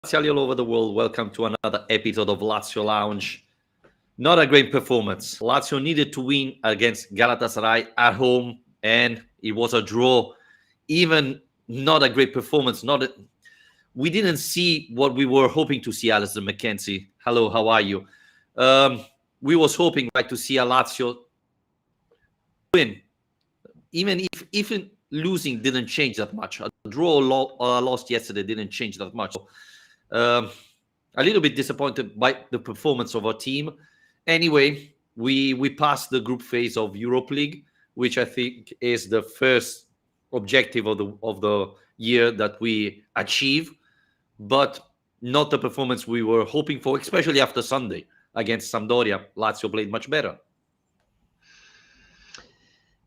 Laziali all over the world. Welcome to another episode of Lazio Lounge. Not a great performance. Lazio needed to win against Galatasaray at home, and it was a draw. Even not a great performance. We didn't see what we were hoping to see. Alistair McKenzie, hello, how are you? Um, we was hoping to see a Lazio win, even losing didn't change that much. A draw lost yesterday didn't change that much. Um, a little bit disappointed by the performance of our team. Anyway, we passed the group phase of Europe League, which I think is the first objective of the year that we achieve, but not the performance we were hoping for, especially after Sunday against Sampdoria. Lazio played much better.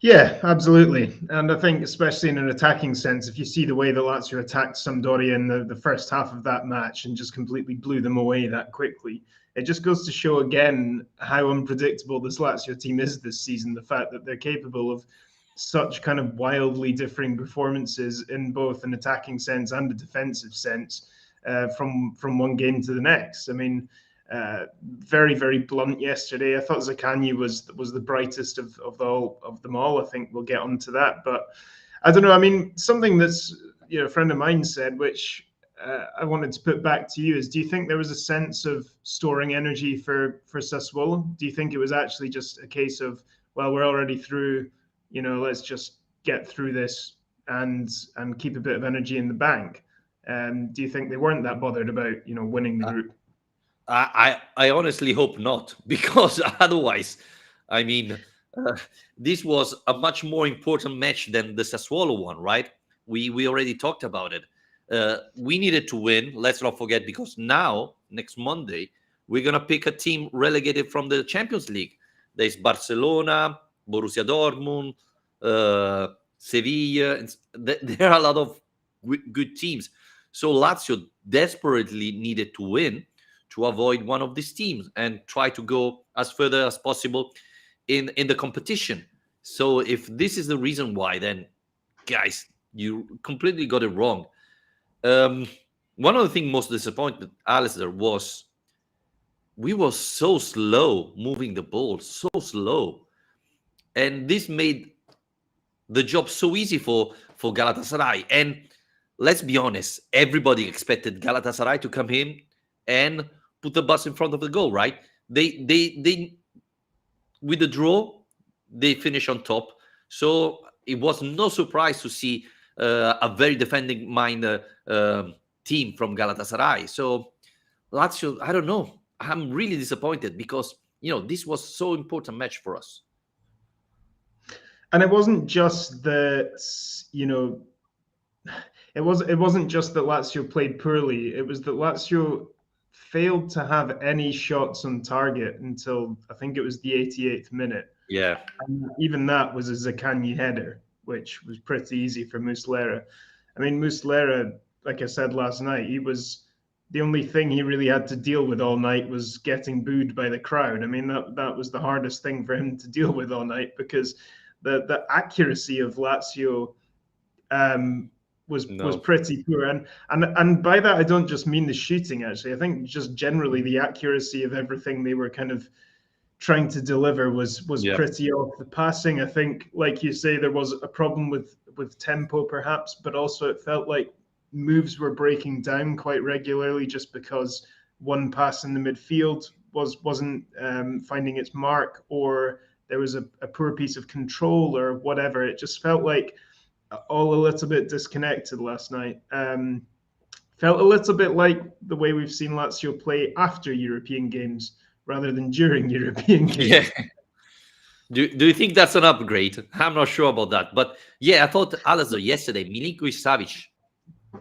Yeah, absolutely. And I think especially in an attacking sense, if you see the way that Lazio attacked Sampdoria in the first half of that match and just completely blew them away that quickly, it just goes to show again how unpredictable this Lazio team is this season. The fact that they're capable of such kind of wildly differing performances in both an attacking sense and a defensive sense from one game to the next. I mean, very, very blunt yesterday. I thought Zaccagni was the brightest of them all. I think we'll get onto that, but I don't know. I mean, something that's a friend of mine said, which I wanted to put back to you, is: do you think there was a sense of storing energy for Sassuolo? Do you think it was actually just a case of, well, we're already through, let's just get through this and keep a bit of energy in the bank? Do you think they weren't that bothered about winning the group? I honestly hope not, because otherwise, I mean, this was a much more important match than the Sassuolo one, right? We already talked about it. We needed to win. Let's not forget, because now, next Monday, we're going to pick a team relegated from the Champions League. There's Barcelona, Borussia Dortmund, Sevilla. There are a lot of good teams. So Lazio desperately needed to win to avoid one of these teams and try to go as further as possible in the competition. So if this is the reason why, then guys, you completely got it wrong. One of the things most disappointed, Alistair, was we were so slow moving the ball, so slow. And this made the job so easy for Galatasaray. And let's be honest, everybody expected Galatasaray to come in and put the bus in front of the goal, right? They with the draw, they finish on top. So it was no surprise to see a very defending minded team from Galatasaray. So Lazio, I don't know. I'm really disappointed because this was so important match for us. And it wasn't just that it wasn't just that Lazio played poorly. It was that Lazio failed to have any shots on target until I think it was the 88th minute. Yeah. And even that was a Zaccagni header, which was pretty easy for Muslera. I mean, Muslera, like I said last night, the only thing he really had to deal with all night was getting booed by the crowd. I mean, that was the hardest thing for him to deal with all night, because the accuracy of Lazio was pretty poor, and by that I don't just mean the shooting. Actually, I think just generally the accuracy of everything they were kind of trying to deliver was pretty off. The passing, I think, like you say, there was a problem with tempo perhaps, but also it felt like moves were breaking down quite regularly just because one pass in the midfield wasn't finding its mark, or there was a poor piece of control or whatever. It just felt like all a little bit disconnected last night. Felt a little bit like the way we've seen Lazio play after European games rather than during European games. Yeah. Do you think that's an upgrade? I'm not sure about that. But yeah, I thought Alistair yesterday, Milinkovic-Savic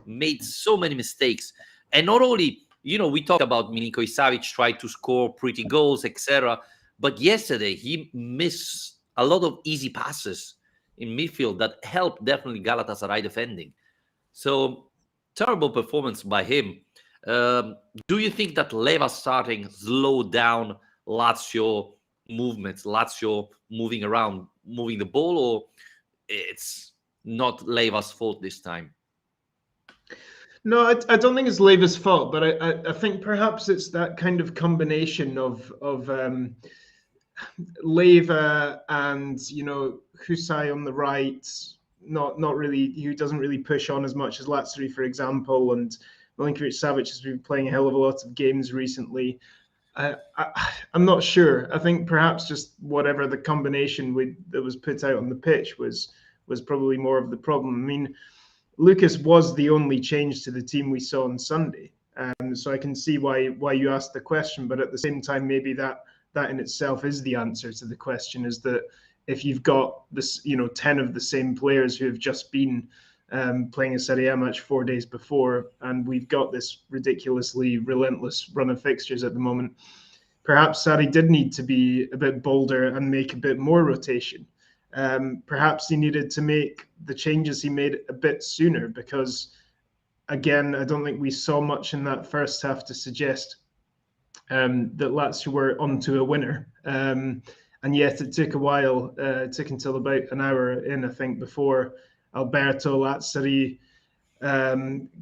made so many mistakes. And not only, we talked about Milinkovic-Savic tried to score pretty goals, etc. But yesterday he missed a lot of easy passes in midfield that helped definitely Galatasaray defending. So terrible performance by him. Do you think that Leva starting slowed down Lazio movements, Lazio moving around, moving the ball, or it's not Leva's fault this time? No, I don't think it's Leva's fault, but I think perhaps it's that kind of combination of Leva and Husay on the right, not really, who doesn't really push on as much as Lazzari, for example, and Milinkovic Savic has been playing a hell of a lot of games recently. I'm not sure. I think perhaps just whatever the combination that was put out on the pitch was probably more of the problem. I mean, Lucas was the only change to the team we saw on Sunday, so I can see why you asked the question. But at the same time, maybe that in itself is the answer to the question: is that if you've got this, 10 of the same players who have just been playing a Serie A match 4 days before, and we've got this ridiculously relentless run of fixtures at the moment, perhaps Sarri did need to be a bit bolder and make a bit more rotation. Perhaps he needed to make the changes he made a bit sooner, because, again, I don't think we saw much in that first half to suggest that Lazio were onto a winner. And yet it took a while. It took until about an hour in, I think, before Alberto Lazzari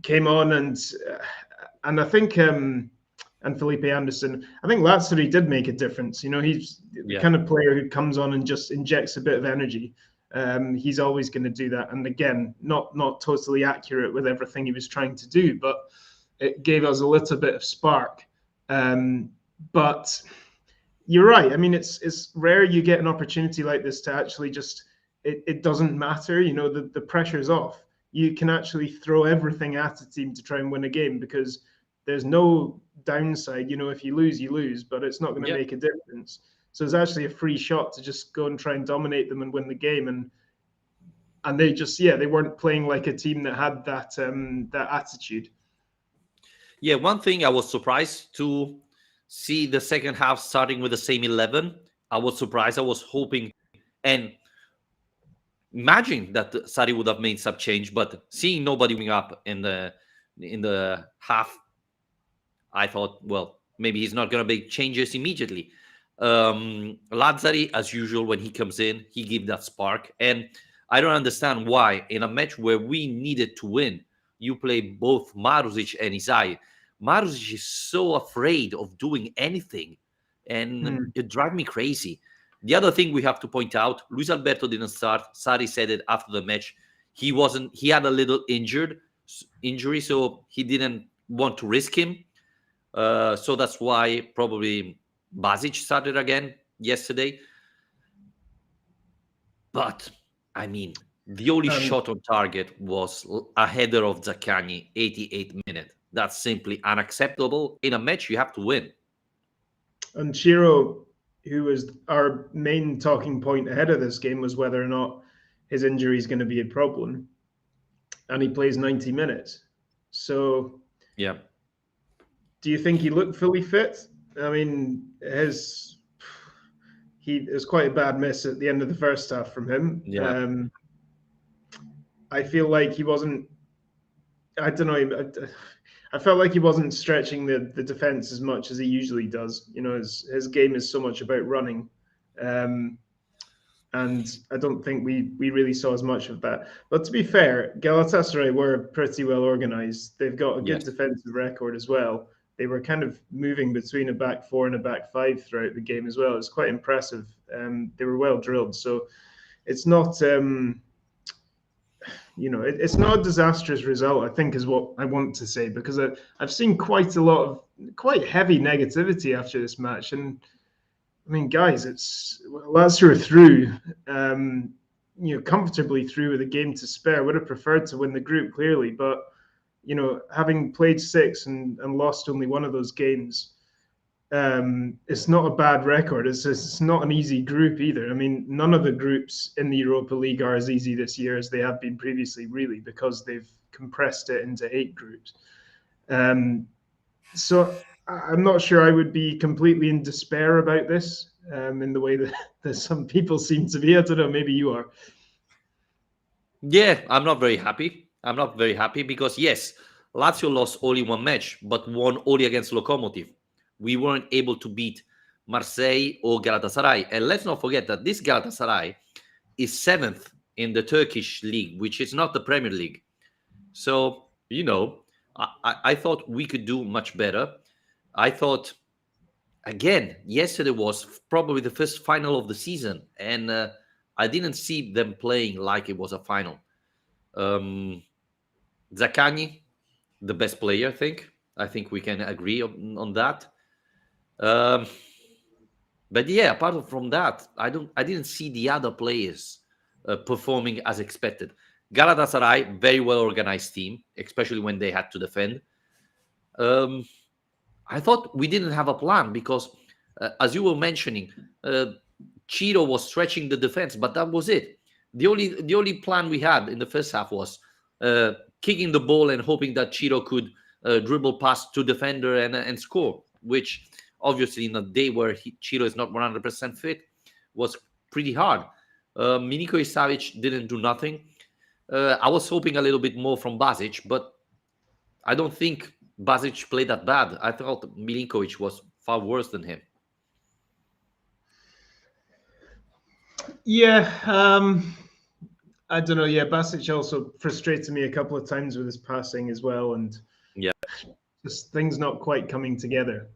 came on, and I think and Felipe Anderson. I think Lazzari did make a difference. He's the kind of player who comes on and just injects a bit of energy. He's always going to do that. And again, not totally accurate with everything he was trying to do, but it gave us a little bit of spark. But you're right. I mean, it's rare you get an opportunity like this to actually just, it doesn't matter. The pressure's off. You can actually throw everything at a team to try and win a game, because there's no downside. If you lose, but it's not going to make a difference. So it's actually a free shot to just go and try and dominate them and win the game. And they just, they weren't playing like a team that had that attitude. Yeah, one thing I was surprised to see the second half starting with the same 11. I was surprised. I was hoping and imagining that Sarri would have made some change, but seeing nobody wing up in the half, I thought, well, maybe he's not going to make changes immediately. Lazzari, as usual, when he comes in, he gives that spark. And I don't understand why, in a match where we needed to win, you play both Marusic and Isai. Marusic is so afraid of doing anything, and it drives me crazy. The other thing we have to point out, Luis Alberto didn't start. Sarri said it after the match. He had a little injury, so he didn't want to risk him. So that's why probably Basic started again yesterday. But, I mean, the only shot on target was a header of Zaccagni, 88th minute. That's simply unacceptable. In a match, you have to win. And Ciro, who was our main talking point ahead of this game, was whether or not his injury is going to be a problem. And he plays 90 minutes. So, yeah. Do you think he looked fully fit? I mean, it was quite a bad miss at the end of the first half from him. Yeah. I feel like he wasn't. I don't know. I felt like he wasn't stretching the defense as much as he usually does. His game is so much about running, and I don't think we really saw as much of that. But to be fair, Galatasaray were pretty well organized. They've got a good defensive record as well. They were kind of moving between a back four and a back five throughout the game as well. It's quite impressive. They were well drilled, so it's not. It's not a disastrous result, I think, is what I want to say, because I've seen quite a lot of quite heavy negativity after this match. And I mean, guys, Lazio are through, comfortably through with a game to spare. Would have preferred to win the group, clearly, but having played 6 and lost only one of those games, it's not a bad record. It's not an easy group either. I mean, none of the groups in the Europa League are as easy this year as they have been previously, really, because they've compressed it into 8 groups. So I'm not sure I would be completely in despair about this, in the way that some people seem to be. I don't know, maybe you are. Yeah, I'm not very happy. Because, yes, Lazio lost only one match, but won only against Lokomotiv. We weren't able to beat Marseille or Galatasaray. And let's not forget that this Galatasaray is 7th in the Turkish league, which is not the Premier League. So, I thought we could do much better. I thought, again, yesterday was probably the first final of the season, and I didn't see them playing like it was a final. Um, Zaccagni, the best player, I think. I think we can agree on that. Um, but yeah, apart from that, I didn't see the other players performing as expected. Galatasaray, very well organized team, especially when they had to defend. Um, I thought we didn't have a plan because, as you were mentioning, uh, Chiro was stretching the defense, but that was it. The only plan we had in the first half was uh, kicking the ball and hoping that Chiro could dribble past to defender and score, which obviously in a day where Chiro is not 100% fit was pretty hard. Milinkovic Savic didn't do nothing. I was hoping a little bit more from Basic, but I don't think Basic played that bad. I thought Milinkovic was far worse than him. Yeah, I don't know. Yeah, Basic also frustrated me a couple of times with his passing as well, and Yeah. just things not quite coming together.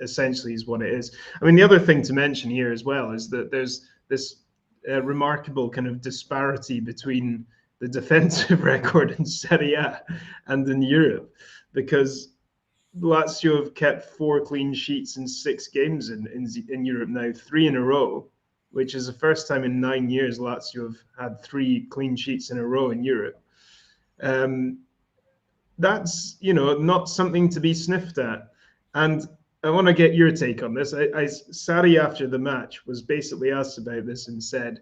Essentially, is what it is. I mean, the other thing to mention here as well is that there's this remarkable kind of disparity between the defensive record in Serie A and in Europe, because Lazio have kept 4 clean sheets in 6 games in Europe now, 3 in a row, which is the first time in 9 years Lazio have had 3 clean sheets in a row in Europe. That's, not something to be sniffed at. And I want to get your take on this. Sarri, after the match, was basically asked about this and said,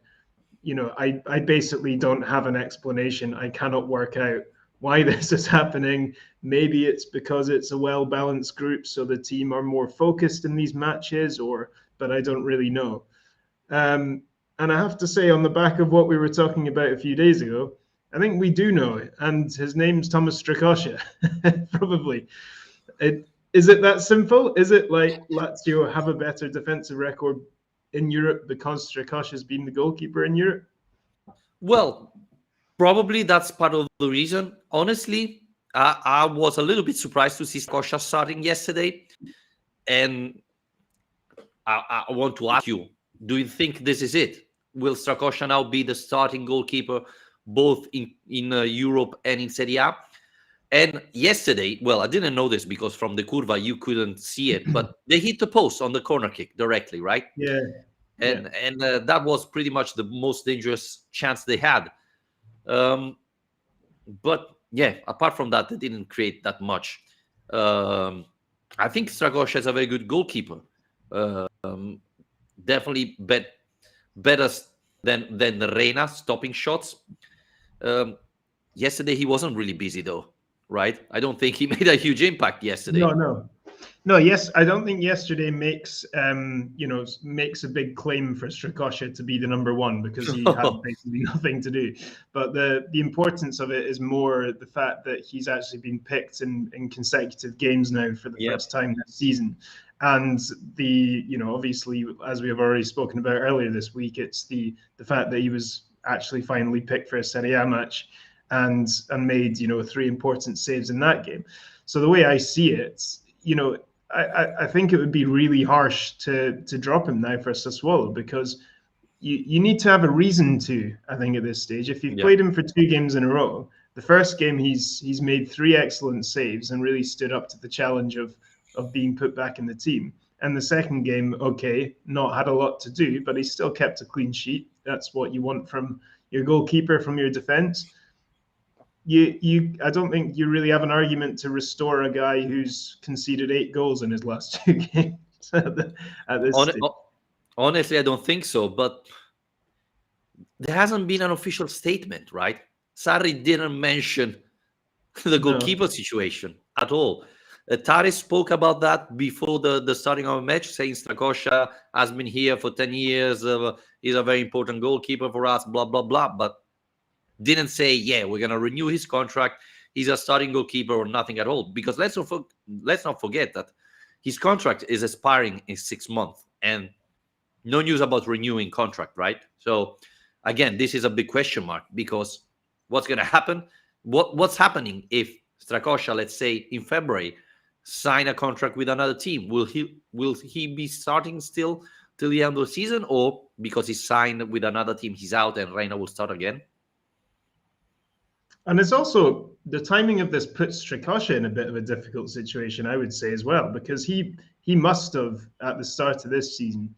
I basically don't have an explanation. I cannot work out why this is happening. Maybe it's because it's a well-balanced group, so the team are more focused in these matches, but I don't really know. And I have to say, on the back of what we were talking about a few days ago, I think we do know it, and his name's Thomas Strakosha, probably. Is it that simple? Is it like Lazio have a better defensive record in Europe because Strakosha's been the goalkeeper in Europe? Well, probably that's part of the reason. Honestly, I was a little bit surprised to see Kosha starting yesterday. And I want to ask you, do you think this is it? Will Strakosha now be the starting goalkeeper both in Europe and in Serie A? And yesterday, well, I didn't know this because from the curva you couldn't see it, but they hit the post on the corner kick directly, right? Yeah. And that was pretty much the most dangerous chance they had. But yeah, apart from that, they didn't create that much. I think Strakosha is a very good goalkeeper. Definitely better than Reina stopping shots. Yesterday he wasn't really busy though, right? I don't think he made a huge impact yesterday. No. Yes, I don't think yesterday makes a big claim for Strakosha to be the number one, because he had basically nothing to do. But the importance of it is more the fact that he's actually been picked in consecutive games now for the first time this season. And obviously, as we have already spoken about earlier this week, it's the fact that he was actually finally picked for a Serie A match and made 3 important saves in that game. So the way I see it, I think it would be really harsh to drop him now for Sassuolo, because you need to have a reason to, I think, at this stage. If you've played him for 2 games in a row, the first game he's made 3 excellent saves and really stood up to the challenge of being put back in the team. And the second game, okay, not had a lot to do, but he still kept a clean sheet. That's what you want from your goalkeeper, from your defense. I don't think you really have an argument to restore a guy who's conceded 8 goals in his last 2 games at this stage. Honestly, I don't think so, but there hasn't been an official statement, right? Sarri didn't mention the goalkeeper situation at all. Tari spoke about that before the starting of a match, saying Strakosha has been here for 10 years, he's a very important goalkeeper for us, blah, blah, blah, but didn't say, yeah, we're going to renew his contract, he's a starting goalkeeper, or nothing at all. Because let's not forget that his contract is expiring in 6 months, and no news about renewing contract, right? So again, this is a big question mark, because what's going to happen? What's happening if Strakosha, let's say in February, sign a contract with another team, will he be starting still till the end of the season, or because he's signed with another team, he's out and Reina will start again? And it's also the timing of this puts Strakosha in a bit of a difficult situation, I would say, as well, because he must have at the start of this season,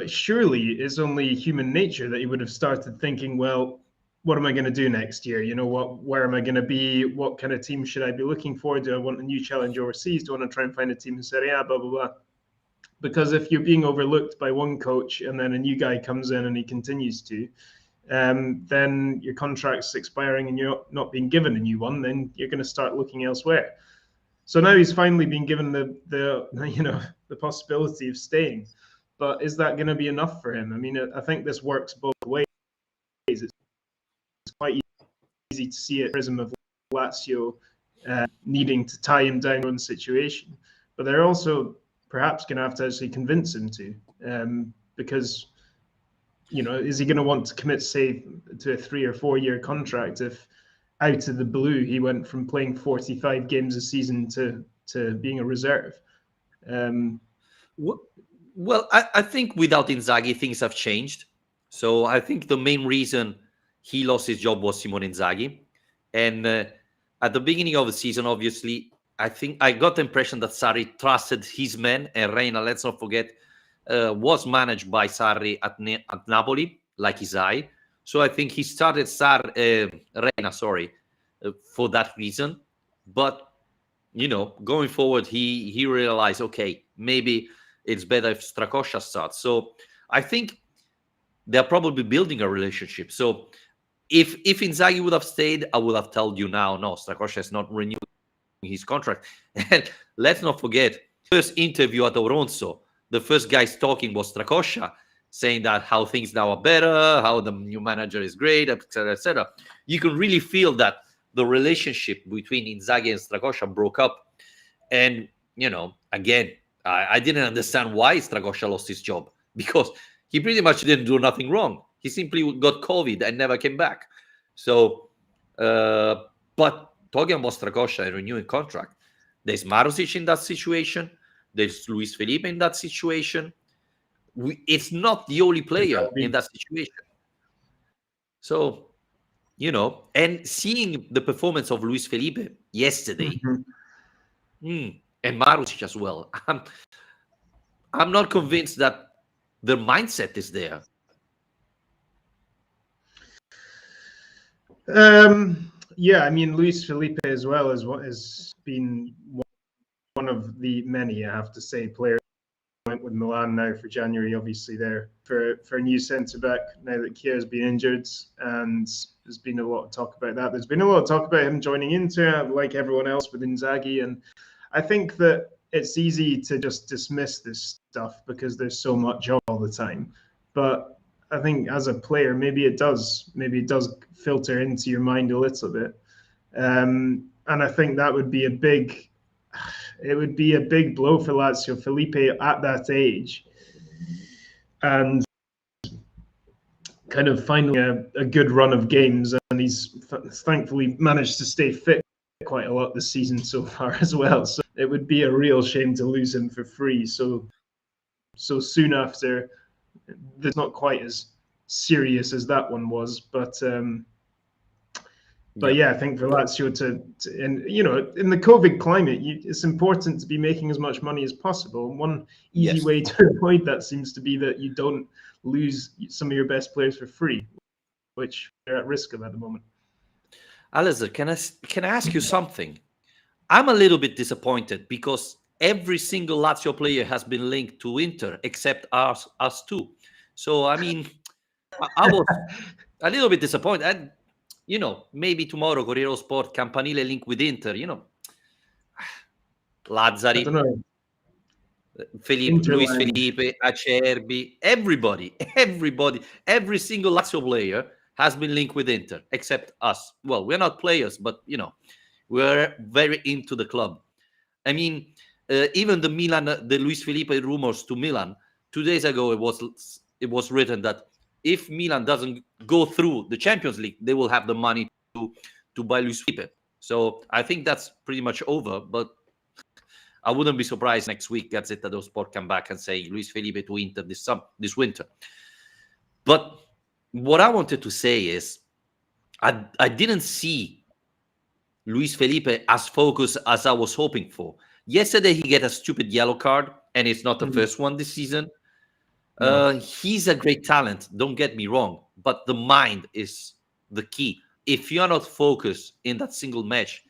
surely it's only human nature that he would have started thinking, well, what am I going to do next year? Where am I going to be? What kind of team should I be looking for? Do I want a new challenge overseas? Do I want to try and find a team in Serie A? Blah, blah, blah. Because if you're being overlooked by one coach and then a new guy comes in and he continues to, then your contract's expiring and you're not being given a new one, then you're going to start looking elsewhere. So now he's finally been given the possibility of staying. But is that going to be enough for him? I mean, I think this works both ways. It's quite easy to see it prism of Lazio needing to tie him down in one situation. But they're also perhaps going to have to actually convince him to, because, is he going to want to commit, say, to a 3 or 4 year contract if out of the blue he went from playing 45 games a season to being a reserve? Well, I think without Inzaghi, things have changed. So I think the main reason he lost his job was Simone Inzaghi. And at the beginning of the season, obviously, I think I got the impression that Sarri trusted his men. And Reina, let's not forget, was managed by Sarri at Napoli, like his eye. So I think he started Reina, for that reason. But, going forward, he realized, okay, maybe it's better if Strakosha starts. So I think they're probably building a relationship. So if Inzaghi would have stayed, I would have told you now, no, Strakosha is not renewing his contract. And let's not forget, first interview at Oronzo, the first guys talking was Strakosha, saying that how things now are better, how the new manager is great, etc., etc. You can really feel that the relationship between Inzaghi and Strakosha broke up. And, again, I didn't understand why Strakosha lost his job, because he pretty much didn't do nothing wrong. He simply got COVID and never came back. So, but talking about Strakosha and renewing contract, there's Marusic in that situation. There's Luis Felipe in that situation. It's not the only player in that situation. So, and seeing the performance of Luis Felipe yesterday, and Marusic as well, I'm not convinced that their mindset is there. Yeah, I mean, Luis Felipe as well has been one of the many, I have to say, players went with Milan now for January, obviously there for a new centre back now that Kjaer's been injured, and there's been a lot of talk about that. There's been a lot of talk about him joining Inter, like everyone else with Inzaghi, and I think that it's easy to just dismiss this stuff because there's so much all the time. But I think as a player, maybe it does filter into your mind a little bit. And I think that would be a big blow for Lazio. Felipe at that age and kind of finding a good run of games, and he's thankfully managed to stay fit quite a lot this season so far as well. So it would be a real shame to lose him for free so soon after. That's not quite as serious as that one was, but yeah, I think for Lazio to in the COVID climate, it's important to be making as much money as possible. And one easy way to avoid that seems to be that you don't lose some of your best players for free, which they're at risk of at the moment. Alistair, can I ask you something? I'm a little bit disappointed because every single Lazio player has been linked to Inter except us two. So, I mean, I was a little bit disappointed. And, maybe tomorrow Corriere Sport, Campanile link with Inter, Lazzari, Luis Felipe, Acerbi, everybody, every single Lazio player has been linked with Inter except us. Well, we're not players, but, we're very into the club. I mean, even the Luis Felipe rumors to Milan, 2 days ago, it was written that if Milan doesn't go through the Champions League, they will have the money to buy Luis Felipe. So I think that's pretty much over. But I wouldn't be surprised next week Gazzetta dello Sport come back and say Luis Felipe to Inter this winter. But what I wanted to say is I didn't see Luis Felipe as focused as I was hoping for. Yesterday he get a stupid yellow card, and it's not the first one this season. No. He's a great talent, don't get me wrong, but the mind is the key. If you're not focused in that single match,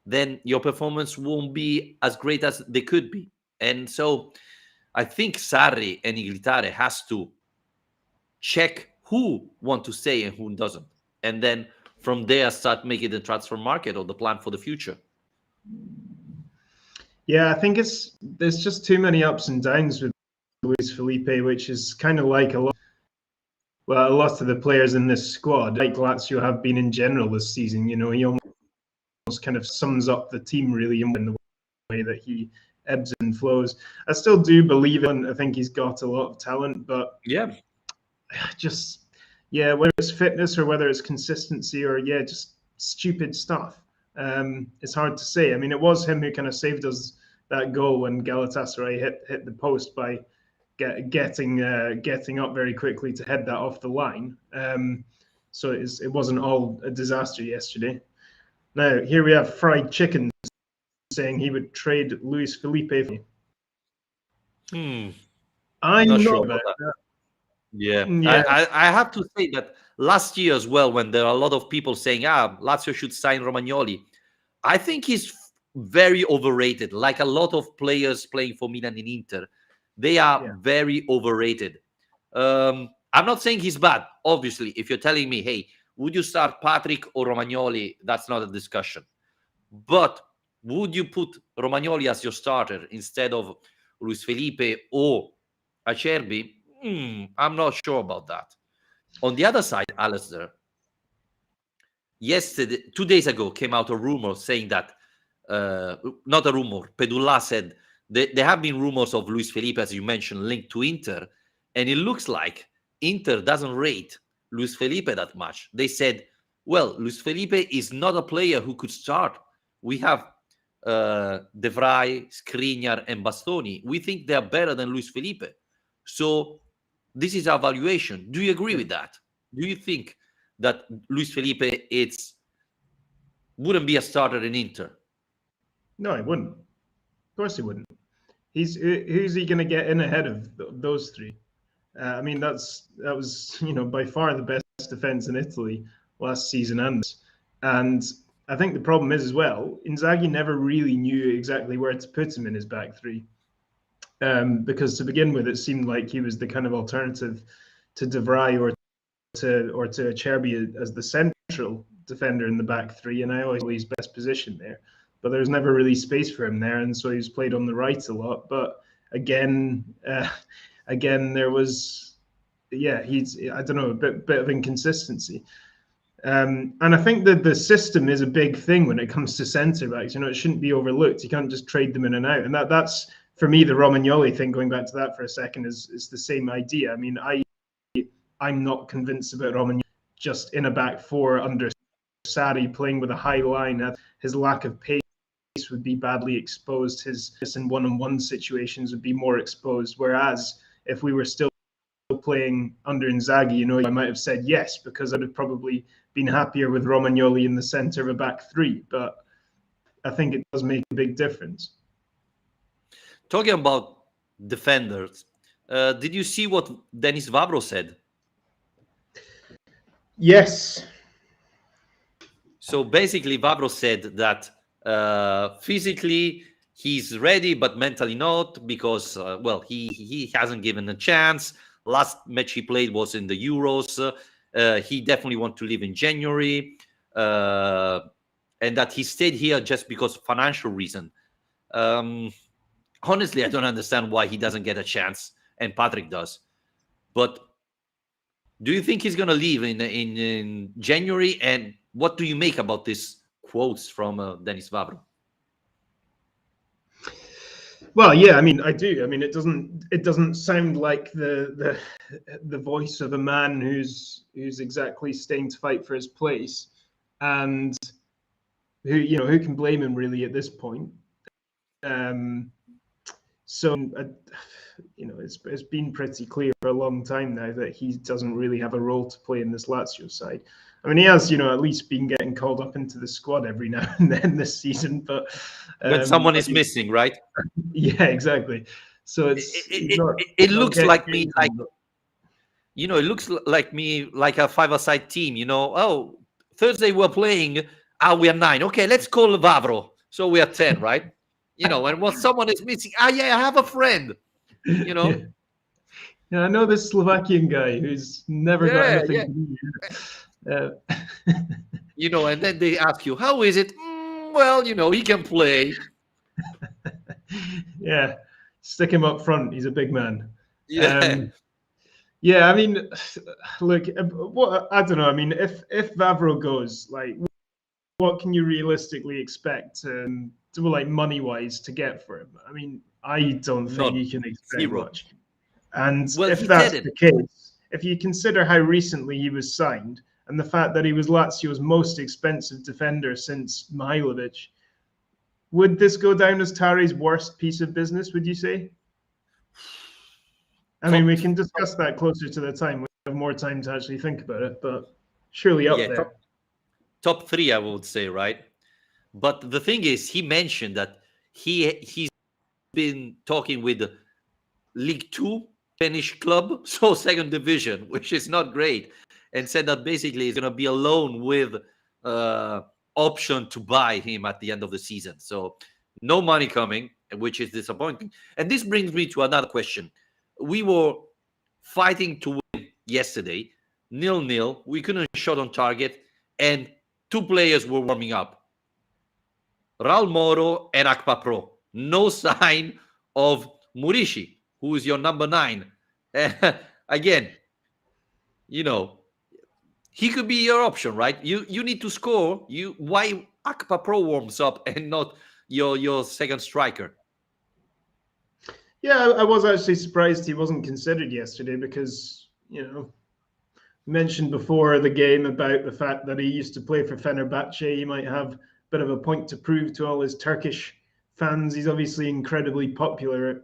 then your performance won't be as great as they could be. And so I think Sarri and Iglitare has to check who want to stay and who doesn't. And then from there, start making the transfer market or the plan for the future. Yeah, I think there's just too many ups and downs with Luis Felipe, which is kind of like a lot of the players in this squad, like Lazio have been in general this season. You know, he almost kind of sums up the team really in the way that he ebbs and flows. I still do believe in. I think he's got a lot of talent, but yeah, whether it's fitness or whether it's consistency or just stupid stuff. It's hard to say. I mean, it was him who kind of saved us that goal when Galatasaray hit the post by getting up very quickly to head that off the line. So it wasn't all a disaster yesterday. Now here we have Fried Chicken saying he would trade Luis Felipe for me. I'm not sure about that. Yeah. I have to say that last year as well, when there are a lot of people saying, Lazio should sign Romagnoli, I think he's very overrated. Like a lot of players playing for Milan and Inter, they are very overrated. I'm not saying he's bad. Obviously, if you're telling me, hey, would you start Patrick or Romagnoli? That's not a discussion. But would you put Romagnoli as your starter instead of Luis Felipe or Acerbi? I'm not sure about that. On the other side, Alistair, yesterday, 2 days ago, came out a rumor saying that, not a rumor, Pedullah said there have been rumors of Luis Felipe, as you mentioned, linked to Inter, and it looks like Inter doesn't rate Luis Felipe that much. They said, well, Luis Felipe is not a player who could start. We have De Vrij, Skriniar, and Bastoni. We think they're better than Luis Felipe. So this is our valuation. Do you agree with that? Do you think that Luis Felipe wouldn't be a starter in Inter? No, he wouldn't. Of course he wouldn't. Who's he going to get in ahead of those three? I mean, that was by far the best defense in Italy last season, and I think the problem is as well, Inzaghi never really knew exactly where to put him in his back three, because to begin with, it seemed like he was the kind of alternative to De Vrij or to Acerbi as the central defender in the back three, and I always his best position there. But there was never really space for him there, and so he was played on the right a lot. But again, there was, I don't know, a bit of inconsistency. And I think that the system is a big thing when it comes to centre backs. It shouldn't be overlooked. You can't just trade them in and out. And that's for me the Romagnoli thing. Going back to that for a second is the same idea. I mean, I'm not convinced about Romagnoli just in a back four under Sarri playing with a high line. His lack of pace would be badly exposed. His in one-on-one situations would be more exposed. Whereas if we were still playing under Inzaghi, I might have said yes, because I'd have probably been happier with Romagnoli in the centre of a back three. But I think it does make a big difference. Talking about defenders, did you see what Denis Vavro said? Yes. So basically, Vavro said that physically he's ready, but mentally not, because he hasn't given a chance. Last match he played was in the Euros. He definitely wants to leave in January, and that he stayed here just because of financial reason. Honestly, I don't understand why he doesn't get a chance and Patrick does. But do you think he's going to leave in January? And what do you make about these quotes from Denis Vavro? Well, yeah, I mean, I do. I mean, it doesn't sound like the voice of a man who's exactly staying to fight for his place. And who can blame him really at this point? So, it's been pretty clear for a long time now that he doesn't really have a role to play in this Lazio side. I mean, he has, at least been getting called up into the squad every now and then this season, but when someone is missing, right? yeah, exactly. So it looks like me like it looks like me like a five-a-side team. Oh, Thursday we're playing. We are 9. Okay, let's call Vavro. So we are 10, right? And when someone is missing, yeah, I have a friend. Yeah. Yeah, I know this Slovakian guy who's never got anything to do. And then they ask you, how is it? Well, he can play. Yeah, stick him up front. He's a big man. Yeah. Yeah, I mean, look, I don't know. I mean, if Vavro goes, like, what can you realistically expect, like money-wise, to get for him? I mean, I don't think you can expect much. And if that's the case, if you consider how recently he was signed and the fact that he was Lazio's most expensive defender since Mihailovic, would this go down as Tari's worst piece of business, would you say? I mean, we can discuss that closer to the time. We have more time to actually think about it, but surely up there. Top 3, I would say, right? But the thing is, he mentioned that he's been talking with League 2 Spanish club, so second division, which is not great, and said that basically he's going to be alone with option to buy him at the end of the season. So no money coming, which is disappointing. And this brings me to another question. We were fighting to win yesterday, 0-0. We couldn't shot on target, and 2 players were warming up. Raul Moro and Akpa Pro. No sign of Murishi, who is your number 9. Again, he could be your option, right? You need to score. Why Akpa Pro warms up and not your second striker? Yeah, I was actually surprised he wasn't considered yesterday because, mentioned before the game about the fact that he used to play for Fenerbahce. He might have a bit of a point to prove to all his Turkish fans. He's obviously incredibly popular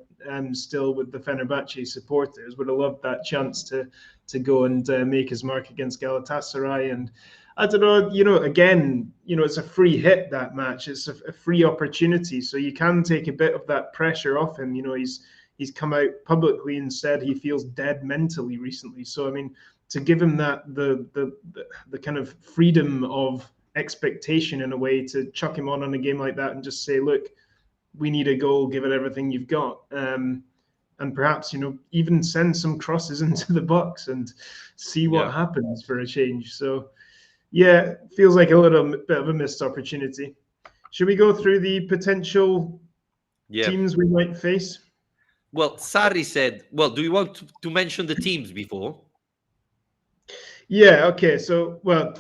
still with the Fenerbahce supporters. Would have loved that chance to go and make his mark against Galatasaray. And I don't know, again, it's a free hit, that match. It's a free opportunity. So you can take a bit of that pressure off him. He's come out publicly and said he feels dead mentally recently. So, I mean, to give him that, the kind of freedom of expectation in a way, to chuck him on a game like that and just say, look, we need a goal, give it everything you've got. And perhaps, even send some crosses into the box and see what happens for a change. So, yeah, feels like a little bit of a missed opportunity. Should we go through the potential teams we might face? Well, Sarri said, well, do you want to mention the teams before? Yeah, okay. So, well,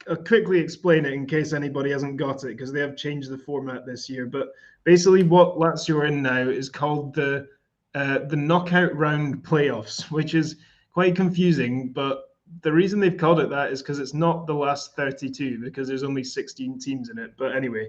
I'll quickly explain it in case anybody hasn't got it, because they have changed the format this year. But basically what Lazio are in now is called the knockout round playoffs, which is quite confusing. But the reason they've called it that is because it's not the last 32, because there's only 16 teams in it. But anyway,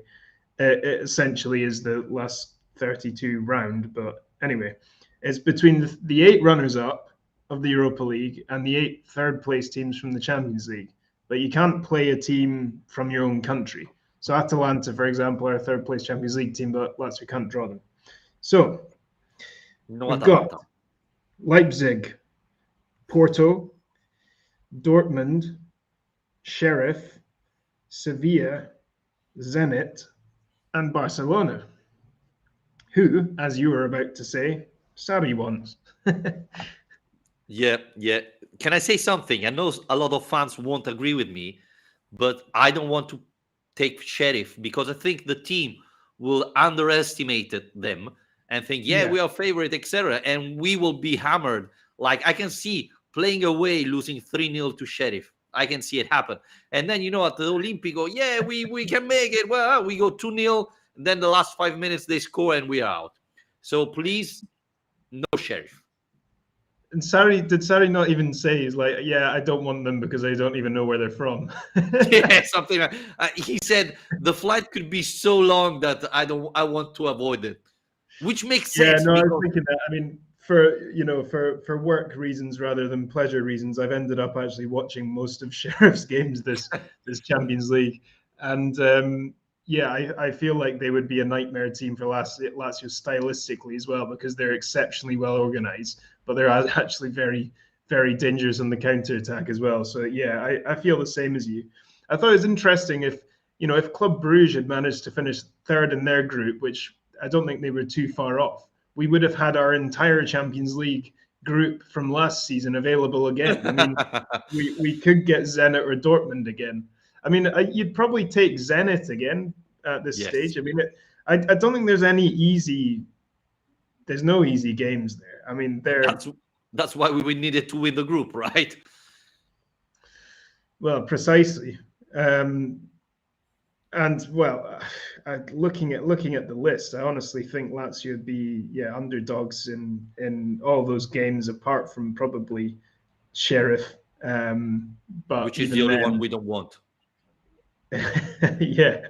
it essentially is the last 32 round. But anyway, it's between the 8 runners-up of the Europa League and the 8 third-place teams from the Champions League. But you can't play a team from your own country. So Atalanta, for example, are a third-place Champions League team, but Lazio can't draw them. So we've got Leipzig, Porto, Dortmund, Sheriff, Sevilla, Zenit, and Barcelona, who, as you were about to say, Sarri wants. Yeah. Can I say something? I know a lot of fans won't agree with me, but I don't want to take Sheriff because I think the team will underestimate them and think, we are favorite, etc. And we will be hammered. Like I can see playing away, losing 3-0 to Sheriff. I can see it happen. And then, at the Olimpico, we can make it. Well, we go 2-0. And then the last 5 minutes they score and we are out. So please, no Sheriff. And did Sarri not even say, he's like, yeah, I don't want them because I don't even know where they're from? Yeah, something like he said the flight could be so long that I want to avoid it, which makes Yeah, sense no, I was because thinking that. I mean, for work reasons rather than pleasure reasons, I've ended up actually watching most of Sheriff's games this Champions League, and yeah, I feel like they would be a nightmare team for Lazio stylistically as well because they're exceptionally well organized, but they're actually very very dangerous on the counter attack as well. So yeah, I feel the same as you. I thought it was interesting if Club Brugge had managed to finish third in their group, which I don't think they were too far off, we would have had our entire Champions League group from last season available again. I mean, we could get Zenit or Dortmund again. I mean, you'd probably take Zenit again at this yes, stage. I mean, I don't think there's any easy. There's no easy games there. I mean, that's why we needed to win the group, right? well, precisely. And well, looking at the list, I honestly think Lazio would be underdogs in all those games, apart from probably Sheriff. But Which is the even only one then, we don't want. yeah,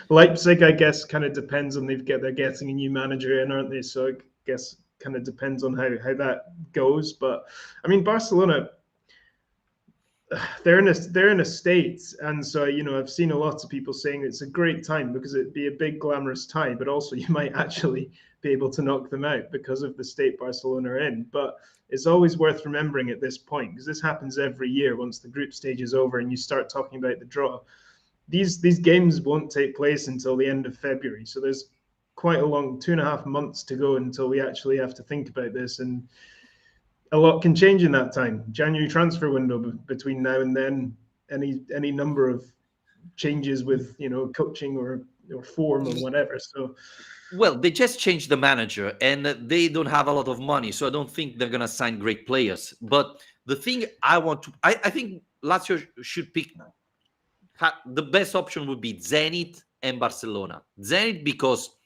Leipzig, I guess, kind of depends on they're getting a new manager in, aren't they? So I guess kind of depends on how that goes. But I mean, Barcelona, they're in a state, and so I've seen a lot of people saying it's a great time because it'd be a big glamorous time, but also you might actually be able to knock them out because of the state Barcelona are in. But it's always worth remembering at this point, because this happens every year once the group stage is over and you start talking about the draw. These games won't take place until the end of February, so there's quite a long 2.5 months to go until we actually have to think about this, and a lot can change in that time. January transfer window between now and then, any number of changes with coaching or form or whatever. So Well, they just changed the manager and they don't have a lot of money, so I don't think they're gonna sign great players. But the thing I think Lazio should pick the best option would be Zenit and Barcelona. Zenit because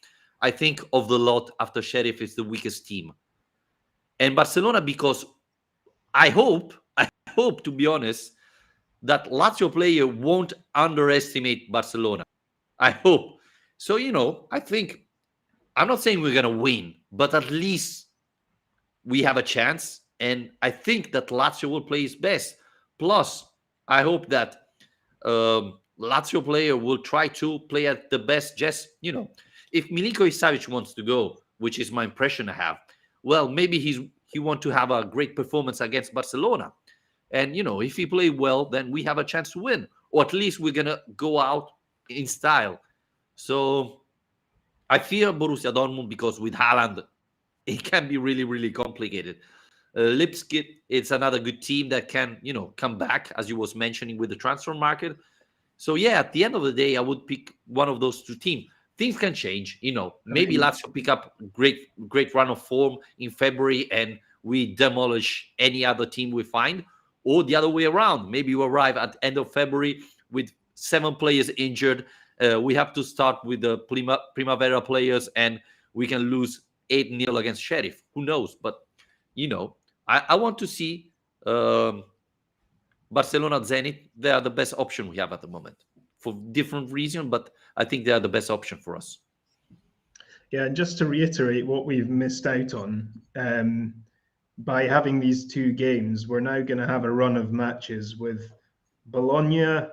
I think of the lot after Sheriff is the weakest team, and Barcelona because I hope to be honest that Lazio player won't underestimate Barcelona. I hope so. I think I'm not saying we're gonna win, but at least we have a chance, and I think that Lazio will play his best. Plus, I hope that Lazio player will try to play at the best. Just if Milinkovic Savic wants to go, which is my impression I have, well, maybe he want to have a great performance against Barcelona, and if he play well, then we have a chance to win, or at least we're gonna go out in style. So I fear Borussia Dortmund because with Haaland, it can be really, really complicated. Lipskit, it's another good team that can, come back, as you was mentioning, with the transfer market. So yeah, at the end of the day, I would pick one of those two teams. Things can change, I Maybe mean, Lazio pick up great, great run of form in February and we demolish any other team we find, or the other way around. Maybe we arrive at end of February with 7 players injured. We have to start with the Primavera players, and we can lose 8-0 against Sheriff. Who knows? But I want to see Barcelona, Zenit. They are the best option we have at the moment for different reasons, but I think they are the best option for us. yeah, and just to reiterate what we've missed out on, by having these 2 games, we're now going to have a run of matches with Bologna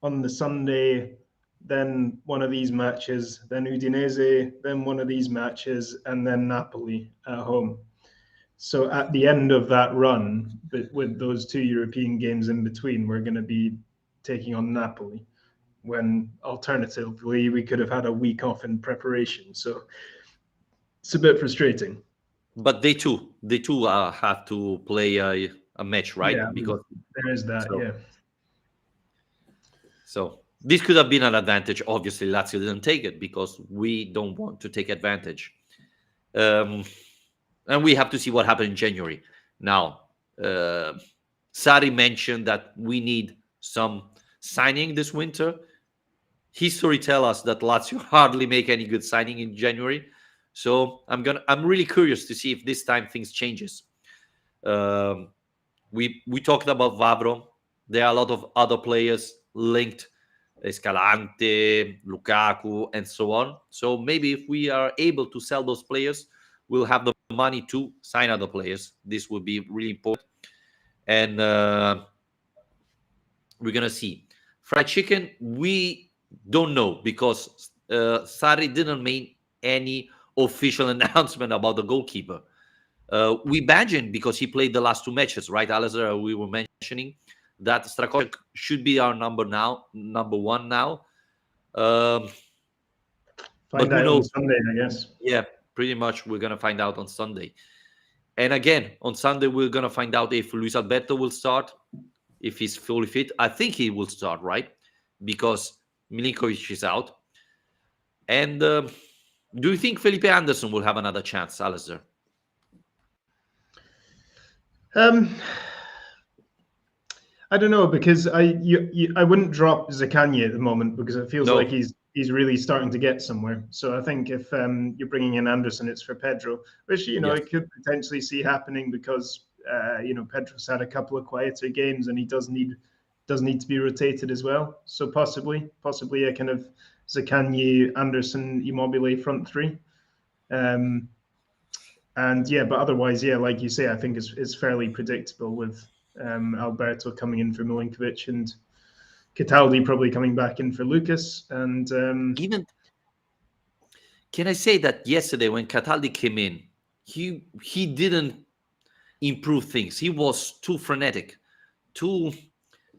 on the Sunday, then one of these matches, then Udinese, then one of these matches, and then Napoli at home. So at the end of that run, with those 2 European games in between, we're going to be taking on Napoli, when alternatively we could have had a week off in preparation. So it's a bit frustrating. But they too have to play a match, right? Yeah, Because there is that. so, Yeah. so this could have been an advantage. Obviously, Lazio didn't take it because we don't want to take advantage. And we have to see what happened in January. Now, Sari mentioned that we need some signing this winter. History tells us that Lazio hardly make any good signing in January. So I'm really curious to see if this time things changes. Um, we talked about Vavro. There are a lot of other players linked, Escalante, Lukaku, and so on. So maybe if we are able to sell those players, we'll have the money to sign other players. This would be really important. And we're gonna see. Fried chicken, we don't know because Sarri didn't make any official announcement about the goalkeeper. We imagine because he played the last two matches, right, Alistair? We were mentioning that Strakosek should be our number one now. But Find who out on knows? Sunday, I guess. Yeah, pretty much we're gonna find out on Sunday. And again, on Sunday we're gonna find out if Luis Alberto will start, if he's fully fit. I think he will start, right? Because Milinkovic is out. And do you think Felipe Anderson will have another chance, Alistair? I don't know, because I wouldn't drop Zakanya at the moment, because it feels like he's really starting to get somewhere. So I think if you're bringing in Anderson, it's for Pedro, which Yes. I could potentially see happening, because Pedro's had a couple of quieter games and he does need to be rotated as well. So possibly a kind of Zakanya, Anderson, Immobile front three. And yeah, but otherwise, yeah, like you say, I think it's fairly predictable with Alberto coming in for Milinkovic and Cataldi probably coming back in for Lucas. And Even can I say that yesterday when Cataldi came in, he didn't improve things. He was too frenetic, too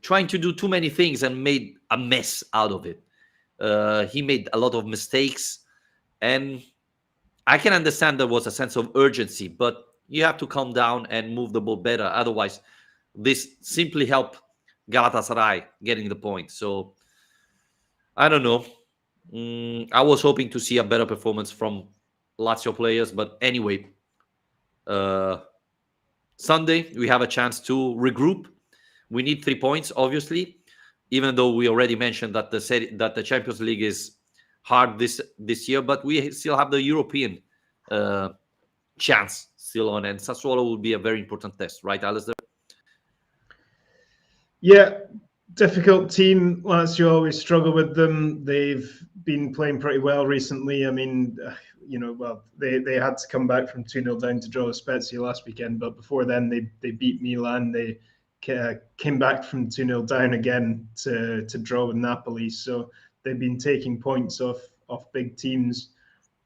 trying to do too many things and made a mess out of it. He made a lot of mistakes, and I can understand there was a sense of urgency, but you have to calm down and move the ball better. Otherwise, this simply helped Galatasaray getting the point. So I don't know. I was hoping to see a better performance from Lazio players, but anyway, Sunday we have a chance to regroup. We need 3 points, obviously, even though we already mentioned that the Champions League is hard this year, but we still have the European chance still on, and Sassuolo will be a very important test, right, Alistair? Yeah, difficult team. Lazio always struggle with them. They've been playing pretty well recently. I mean, they had to come back from 2-0 down to draw with Spezia last weekend, but before then they beat Milan. They came back from 2-0 down again to draw with Napoli. So they've been taking points off big teams,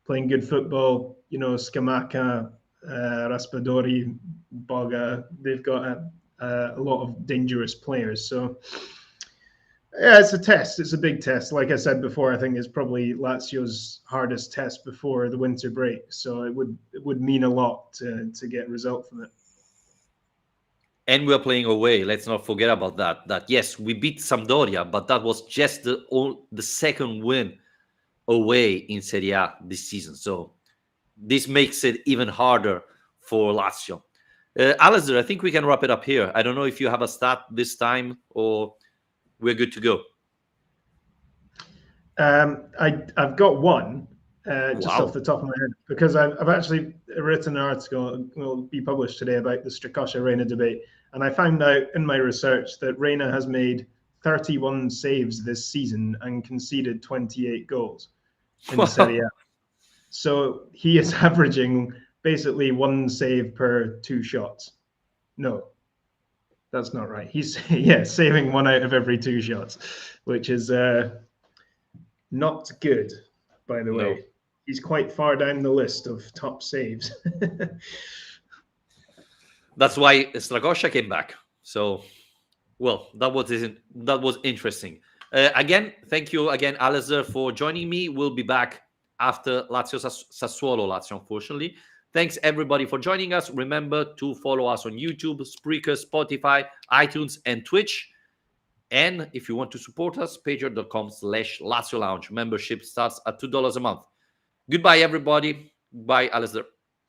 playing good football. Scamacca, Raspadori, Boga. They've got a lot of dangerous players. So yeah, it's a test. It's a big test. Like I said before, I think it's probably Lazio's hardest test before the winter break. So it would mean a lot to get a result from it. And we're playing away. Let's not forget about that. That yes, we beat Sampdoria, but that was just the second win away in Serie A this season. So this makes it even harder for Lazio. Alistair, I think we can wrap it up here. I don't know if you have a stat this time or we're good to go. I've got one just Wow. off the top of my head, because I've actually written an article, will be published today, about the Strakosha-Reina debate. And I found out in my research that Reina has made 31 saves this season and conceded 28 goals in Serie A. So he is averaging basically one save per two shots. No, that's not right. He's saving one out of every two shots, which is not good, by the way. He's quite far down the list of top saves. That's why Strakosha came back. So, well, that was interesting. Again, thank you again, Alistair, for joining me. We'll be back after Sassuolo, unfortunately. Thanks, everybody, for joining us. Remember to follow us on YouTube, Spreaker, Spotify, iTunes, and Twitch. And if you want to support us, patreon.com/Lazio Lounge. Membership starts at $2 a month. Goodbye, everybody. Bye, Alistair.